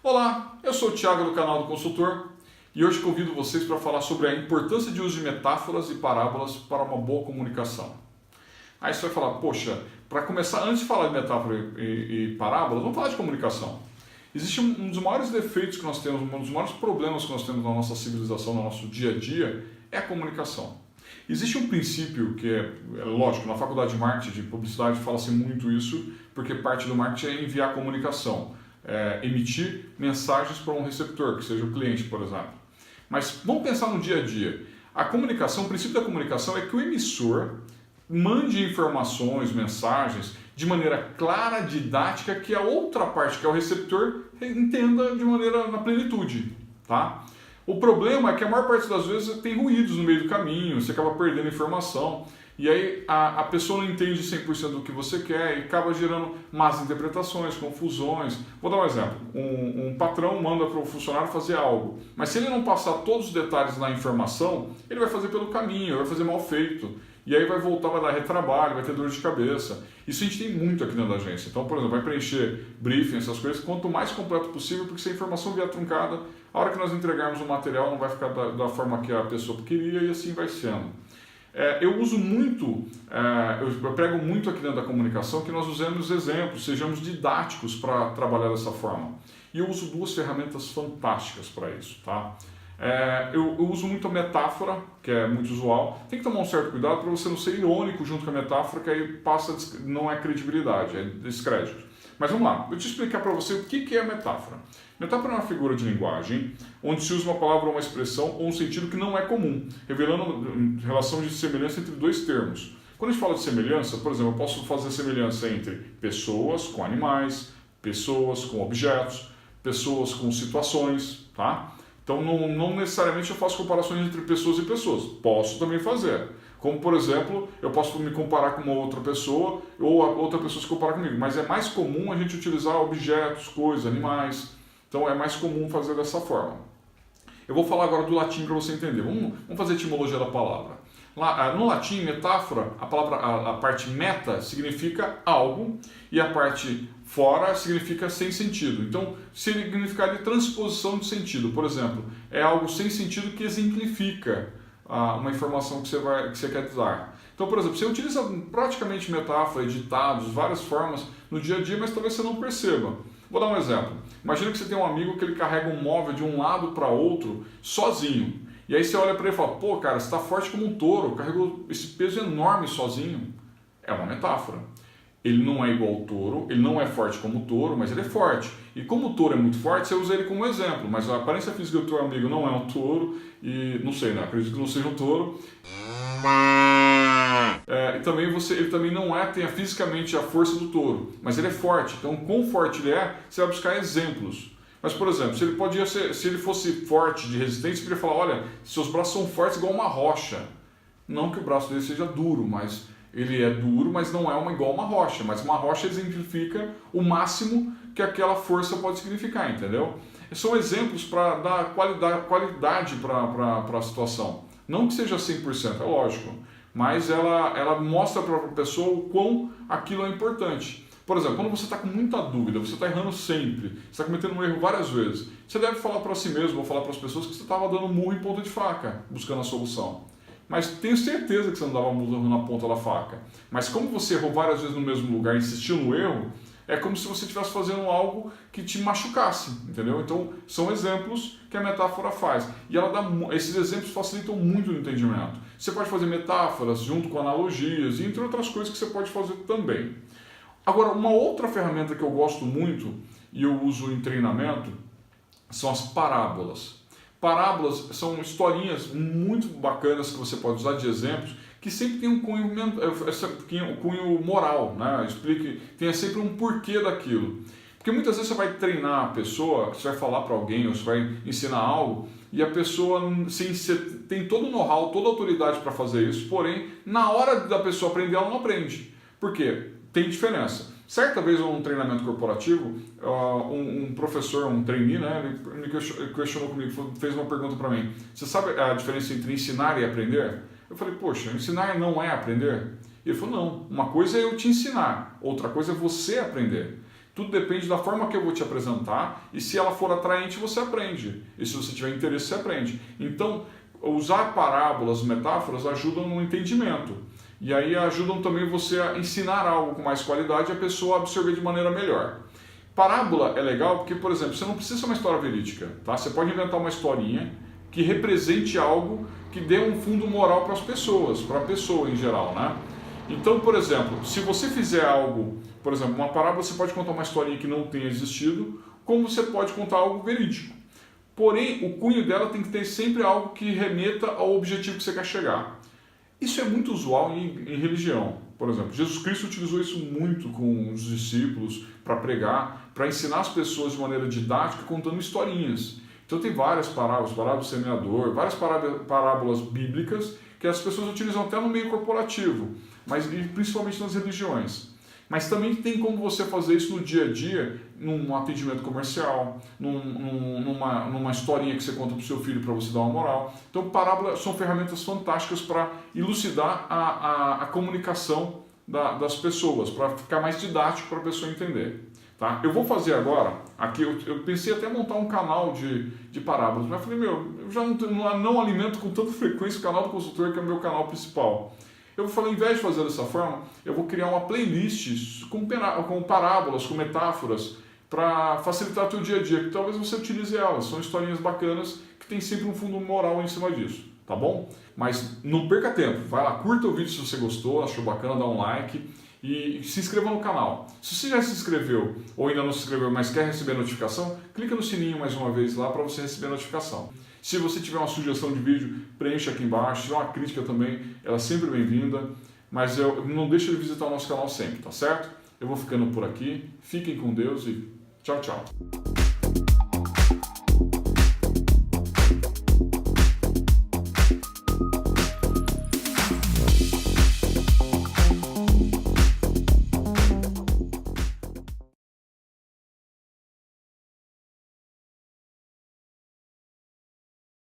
Olá, eu sou o Thiago do canal do Consultor e hoje convido vocês para falar sobre a importância de uso de metáforas e parábolas para uma boa comunicação. Aí você vai falar, poxa, para começar, antes de falar de metáfora e parábolas, vamos falar de comunicação. Existe um dos maiores defeitos que nós temos, um dos maiores problemas que nós temos na nossa civilização, no nosso dia a dia, é a comunicação. Existe um princípio que é lógico, na faculdade de marketing, de publicidade, fala-se muito isso, porque parte do marketing é enviar comunicação, emitir mensagens para um receptor, que seja o cliente, por exemplo. Mas vamos pensar no dia a dia. A comunicação, o princípio da comunicação é que o emissor mande informações, mensagens, de maneira clara, didática, que a outra parte, que é o receptor, entenda de maneira na plenitude, tá? O problema é que a maior parte das vezes tem ruídos no meio do caminho, você acaba perdendo informação, e aí a pessoa não entende 100% do que você quer e acaba gerando más interpretações, confusões. Vou dar um exemplo. Um patrão manda para o funcionário fazer algo, mas se ele não passar todos os detalhes na informação, ele vai fazer pelo caminho, vai fazer mal feito. E aí vai voltar, vai dar retrabalho, vai ter dor de cabeça. Isso a gente tem muito aqui dentro da agência. Então, por exemplo, vai preencher briefing, essas coisas, quanto mais completo possível, porque se a informação vier truncada, a hora que nós entregarmos o material não vai ficar da forma que a pessoa queria e assim vai sendo. Eu uso muito, eu prego muito aqui dentro da comunicação que nós usemos exemplos, sejamos didáticos para trabalhar dessa forma. E eu uso duas ferramentas fantásticas para isso, tá? Eu uso muito a metáfora, que é muito usual. Tem que tomar um certo cuidado para você não ser irônico junto com a metáfora, que aí não é credibilidade, é descrédito. Mas vamos lá, eu vou te explicar para você o que é a metáfora. Metáfora é uma figura de linguagem onde se usa uma palavra ou uma expressão ou um sentido que não é comum, revelando relação de semelhança entre dois termos. Quando a gente fala de semelhança, por exemplo, eu posso fazer semelhança entre pessoas com animais, pessoas com objetos, pessoas com situações, tá? Então não necessariamente eu faço comparações entre pessoas e pessoas, posso também fazer. Como, por exemplo, eu posso me comparar com uma outra pessoa ou a outra pessoa se comparar comigo, mas é mais comum a gente utilizar objetos, coisas, animais. Então é mais comum fazer dessa forma. Eu vou falar agora do latim para você entender. Vamos fazer a etimologia da palavra. No latim, metáfora, a parte meta significa algo e a parte fora significa sem sentido. Então, significa de transposição de sentido. Por exemplo, é algo sem sentido que exemplifica uma informação que você quer dizer. Então, por exemplo, você utiliza praticamente metáfora, ditados, várias formas no dia a dia, mas talvez você não perceba. Vou dar um exemplo. Imagina que você tem um amigo que ele carrega um móvel de um lado para outro sozinho. E aí você olha para ele e fala, pô, cara, você está forte como um touro, carregou esse peso enorme sozinho. É uma metáfora. Ele não é igual ao touro, ele não é forte como o touro, mas ele é forte. E como o touro é muito forte, você usa ele como exemplo. Mas a aparência física do teu amigo não é um touro, e não sei, né? Acredito que não seja um touro. E também ele também não tem fisicamente a força do touro, mas ele é forte. Então, quão forte ele é, você vai buscar exemplos. Mas, por exemplo, se ele fosse forte, de resistência, você poderia falar, olha, seus braços são fortes igual uma rocha. Não que o braço dele seja duro, mas ele é duro, mas não é igual uma rocha. Mas uma rocha exemplifica o máximo que aquela força pode significar, entendeu? São exemplos para dar qualidade para a situação. Não que seja 100%, é lógico, mas ela mostra para a pessoa o quão aquilo é importante. Por exemplo, quando você está com muita dúvida, você está errando sempre, você está cometendo um erro várias vezes, você deve falar para si mesmo ou falar para as pessoas que você estava dando murro em ponta de faca, buscando a solução. Mas tenho certeza que você não dava murro na ponta da faca. Mas como você errou várias vezes no mesmo lugar e insistiu no erro, é como se você estivesse fazendo algo que te machucasse, entendeu? Então, são exemplos que a metáfora faz. E esses exemplos facilitam muito o entendimento. Você pode fazer metáforas junto com analogias, e entre outras coisas que você pode fazer também. Agora, uma outra ferramenta que eu gosto muito, e eu uso em treinamento, são as parábolas. Parábolas são historinhas muito bacanas que você pode usar de exemplos, que sempre tem um cunho moral, né? Tenha sempre um porquê daquilo. Porque muitas vezes você vai treinar a pessoa, você vai falar para alguém, ou você vai ensinar algo, e a pessoa tem todo o know-how, toda a autoridade para fazer isso, porém, na hora da pessoa aprender, ela não aprende. Por quê? Tem diferença. Certa vez, num treinamento corporativo, um professor, um trainee, né, ele me questionou comigo, fez uma pergunta para mim. Você sabe a diferença entre ensinar e aprender? Eu falei, poxa, ensinar não é aprender? Ele falou, não, uma coisa é eu te ensinar, outra coisa é você aprender. Tudo depende da forma que eu vou te apresentar e se ela for atraente, você aprende. E se você tiver interesse, você aprende. Então, usar parábolas, metáforas ajudam no entendimento. E aí ajudam também você a ensinar algo com mais qualidade e a pessoa a absorver de maneira melhor. Parábola é legal porque, por exemplo, você não precisa ser uma história verídica, tá? Você pode inventar uma historinha que represente algo que dê um fundo moral para as pessoas, para a pessoa em geral, né? Então, por exemplo, se você fizer algo, por exemplo, uma parábola, você pode contar uma historinha que não tenha existido, como você pode contar algo verídico. Porém, o cunho dela tem que ter sempre algo que remeta ao objetivo que você quer chegar. Isso é muito usual em religião. Por exemplo, Jesus Cristo utilizou isso muito com os discípulos para pregar, para ensinar as pessoas de maneira didática, contando historinhas. Então tem várias parábolas, parábola do semeador, várias parábolas bíblicas que as pessoas utilizam até no meio corporativo, mas principalmente nas religiões. Mas também tem como você fazer isso no dia a dia, num atendimento comercial, numa historinha que você conta para o seu filho para você dar uma moral. Então, parábolas são ferramentas fantásticas para elucidar a comunicação das pessoas, para ficar mais didático para a pessoa entender. Tá? Eu vou fazer agora, aqui eu pensei até montar um canal de parábolas, mas eu falei, eu já não alimento com tanta frequência o canal do consultor, que é o meu canal principal. Eu falei, ao invés de fazer dessa forma, eu vou criar uma playlist com parábolas, com metáforas, para facilitar o teu dia a dia, que talvez você utilize elas. São historinhas bacanas que tem sempre um fundo moral em cima disso, tá bom? Mas não perca tempo, vai lá, curta o vídeo se você gostou, achou bacana, dá um like e se inscreva no canal. Se você já se inscreveu ou ainda não se inscreveu, mas quer receber notificação, clica no sininho mais uma vez lá para você receber a notificação. Se você tiver uma sugestão de vídeo, preencha aqui embaixo. Se tiver uma crítica também, ela é sempre bem-vinda. Mas não deixe de visitar o nosso canal sempre, tá certo? Eu vou ficando por aqui. Fiquem com Deus e tchau, tchau.